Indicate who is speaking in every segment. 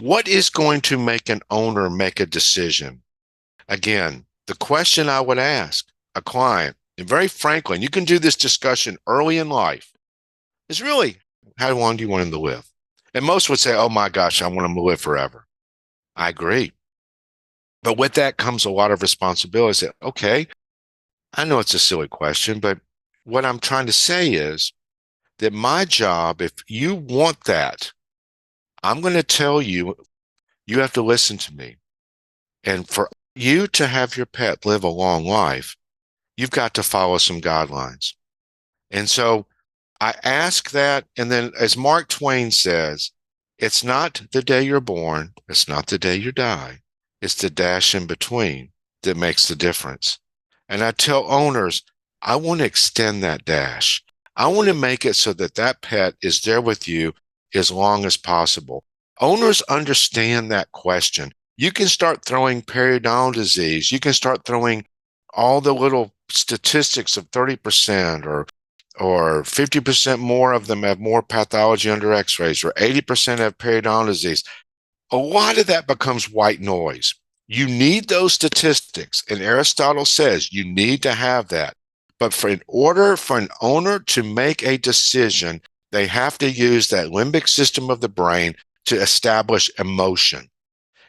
Speaker 1: What is going to make an owner make a decision? Again, the question I would ask a client, and very frankly, and you can do this discussion early in life, is really, how long do you want him to live? And most would say, oh my gosh, I want him to live forever. I agree. But with that comes a lot of responsibility. Say, okay, I know it's a silly question, but what I'm trying to say is that my job, if you want that, I'm going to tell you, you have to listen to me. And for you to have your pet live a long life, you've got to follow some guidelines. And so I ask that. And then, as Mark Twain says, it's not the day you're born, it's not the day you die, it's the dash in between that makes the difference. And I tell owners, I want to extend that dash. I want to make it so that that pet is there with you as long as possible. Owners understand that question. You can start throwing periodontal disease. You can start throwing all the little statistics of 30% or 50% more of them have more pathology under x-rays, or 80% have periodontal disease. A lot of that becomes white noise. You need those statistics, and Aristotle says you need to have that. But in order for an owner to make a decision, they have to use that limbic system of the brain to establish emotion.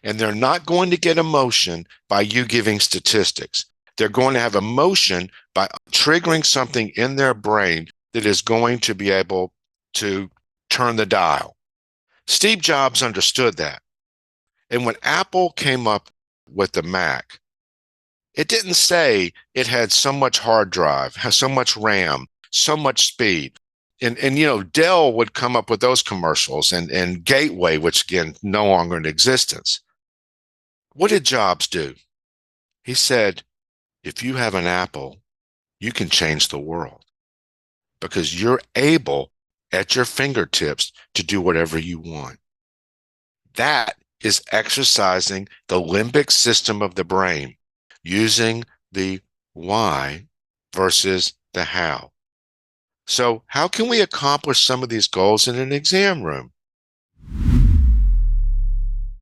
Speaker 1: And they're not going to get emotion by you giving statistics. They're going to have emotion by triggering something in their brain that is going to be able to turn the dial. Steve Jobs understood that. And when Apple came up with the Mac, it didn't say it had so much hard drive, has so much RAM, so much speed. And you know, Dell would come up with those commercials, and Gateway, which again, no longer in existence. What did Jobs do? He said, if you have an Apple, you can change the world because you're able at your fingertips to do whatever you want. That is exercising the limbic system of the brain using the why versus the how. So how can we accomplish some of these goals in an exam room?